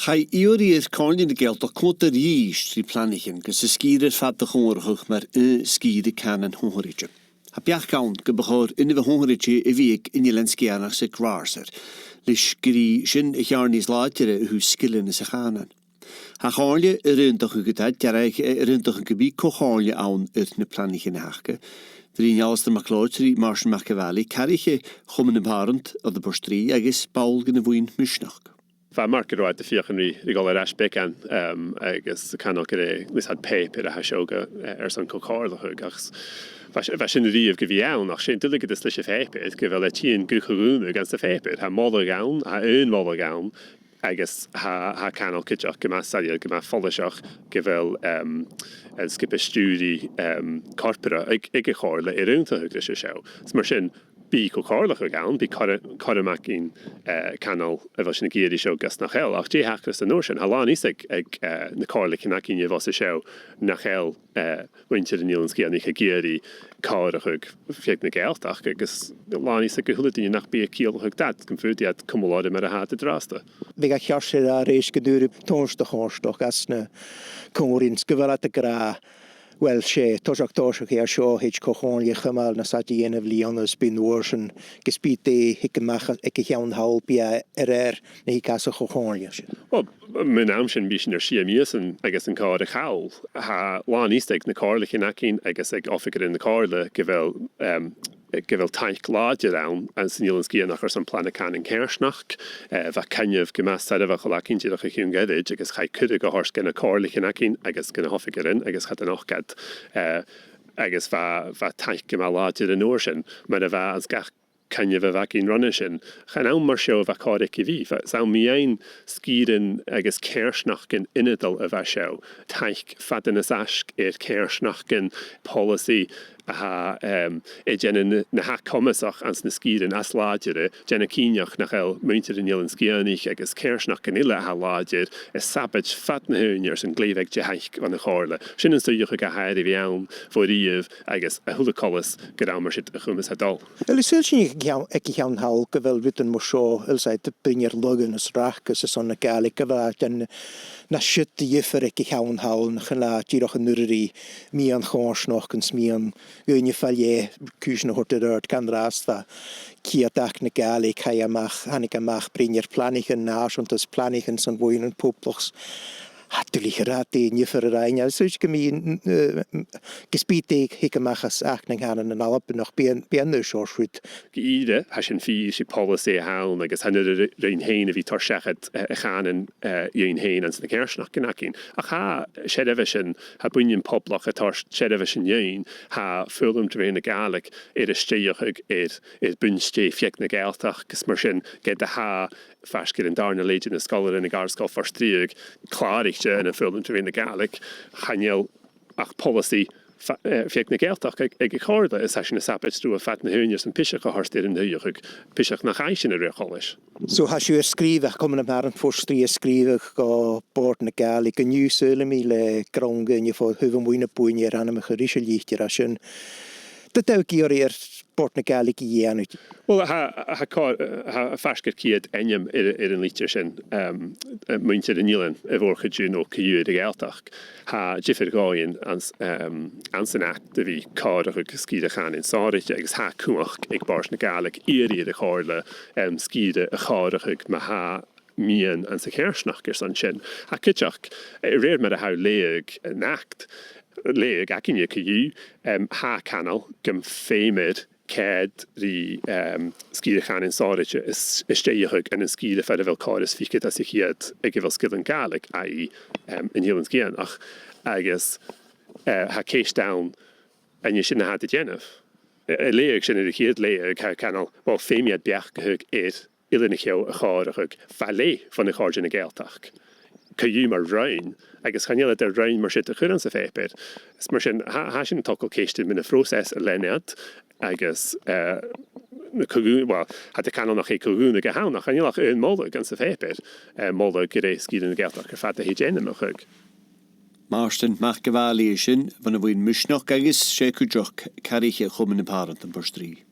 Chai iwri'r cornyn y geld o cwnt yr ish tri planaichean gys y Sgìre feadh chónrachach mar Sgìre Cànain Shònraichte. Ha biach gawn gybachor unna Shònraichte i fiag in ylen sgianach sy gwarser. Lish gyri sin y charnis laadjere hw skillen is y chanan. Ha Comhairle ryntach y gydad diaraich ryntach yn gybi Comhairle awn na planaichean hachge. Drin jalster maclóid tri marsin Machiavelli cariche chummen y parent o the postri agis baul gyn y fwyn mysnach. Fa marker roed de fiachan ri gol ar asbecan agus canol gyda lis had pep ar a hasioga airson Comhairle achs fa sin rif gyfi iawn ach sin dylig ydys lys y ffepyd gyfel e ti'n gwchwrwn gans y ffepyd ha moddog iawn, ha moddog iawn agus ha canol cydioch gyma saliad gyma ffolisach gyfel skip y stúdi corpora ag y Comhairle i rwyntach ag lys y siaw. Smar sin bí Comhairle gawn, bí coramach in canol efo sin gyri siaw gas nach hel. Ach di hachras yn orsyn, halan iseg ag na Comhairle cynach in efo sy siaw nach hel wyntir yn ilans gyda nich a gyri carach ag feadh na Gàidhealtachd agus lan iseg gyhwlyd yn nach bí a cialach ag dad gymfwdiad cymwlod yma a hat y drasta. Fi ga chiarsir a reis gydwyr tónstach hónstach as na Comhairle gyfalad y gra wel sé tosach ar seo hit Comhairle chymal na sadi en of Leonas bin orsen gespite hikemach ek jaun hal bia na hikas Comhairle. Wel, mijn naam sin bishin CMS en agus yn car chawl ha lan istek na Comhairle cynacin agus ag officer in na Comhairle gyfel taich lad around en sy'n ilans gyda nach ar planaichean yn Kersnach fa canyf gymas tad efo cholacin dydych eich yw'n gyddig agus chai cydig o hors gyda Comhairle cynacin agus gyda officer in agus chad yn ochgad agus fa taich gyma lad yn orsyn mae'n fa as gach canyf y fag i'n rhan sin. Chan awn mar sio fa coric i fi. Sawn mi ein Sgìren agus Kersnach yn unedol y fa sio. Taich fadyn ys asg i'r Kersnach yn policy ha gen na ha comasach ans na Sgìren as ládjere gen a cíneach nach el muintir in ilans gianich agus Kersnach yn illa ha ládjer sabaj fat na húnjars yn gleiveg je haich van na Comhairle. Sin yn stúdioch a hair i fi awn fwy rif agus a hula colas gydamer sit a chumas hadol. Sy'n ekki jaun hal gyfel rytyn mo sio ylsaid brinir logan ys rach ys son na gaelig gyfa gen na sydd yfyr ekki jaun hal na chynla giroch yn nyrri mian Comhairle yn smian Gyn je falje kusen horte rørt kan rasta kiatak na gaelig hanik amach brinir planaichean nas und das planaichean son woinen poplochs Hattulich rat die nie für rein also ich gemein gespitig hikemachas achning hanen en alp noch bien schorschwit Gide has een fi policy haal agus han rein heen vi torschachet gaan en een heen ans de Kersnach genakin ach ha shedevision ha bunien poblach tor shedevision een ha fulum te na gaelig steig bunste fiek na Gàidhealtachd gus mar sin get de ha Fasgir in darna leidin a scholar in a garscoil forstriig clarichte en a fulum te na gaelig chanel ach policy fiek na Gàidhealtachd ag Comhairle is hasin a sapet strú a fat na húnjas an pisach a harstir in huiach pisach nach aisin a recholis. So has you skrivech kommen am herren forstri skrivech go bord na gaelig a new sulemi le gronge en je for huven moine boine an me gerische lichtje asin. Dat ook hier bord na gaelig i Well, ha fasgir kiad enyam an lítir sin muintir an ilan a bhórcha dún ó cyú de Gàidhealtachd. Ha jifir gáin ans an act a bhí cárach agus Sgìre Cànain Shònraichte agus ha cumach ag bars na gaelig irí a Comhairle Sgìre a chárach ma ha mian an sa Kersnach san sin. Ha cyteach réir mar a ha léag an act léag acin je cyú ha canal gym féimid Cad ri Sgìre Cànain Shònraichte is steigach en Sgìre fer vel cáris fiket as ich hiad ag vel skillen gaelig ai in hilans gian ach agus ha case down en je sin had het jennef. Leeg sin er hiad leeg ha canal wel fémiad beach gehug illinnig jou a chárach fallé van de chárge na Gàidhealtachd. Cyú mar rain agus chanel der rain mar sit a churan sa fépir. Mar sin ha sin tokol keiste min a froses a lennead agus na cogún well hat de canal nach cogún a hawn nach chanelach un molde gan sa fépir molde gyré Sgìre na Gàidhealtachd fat a hygéine mar chug. Marston Machiavelli sin van a bhfuin mysnach agus sé cúideach cariche chumman na parent an postrí.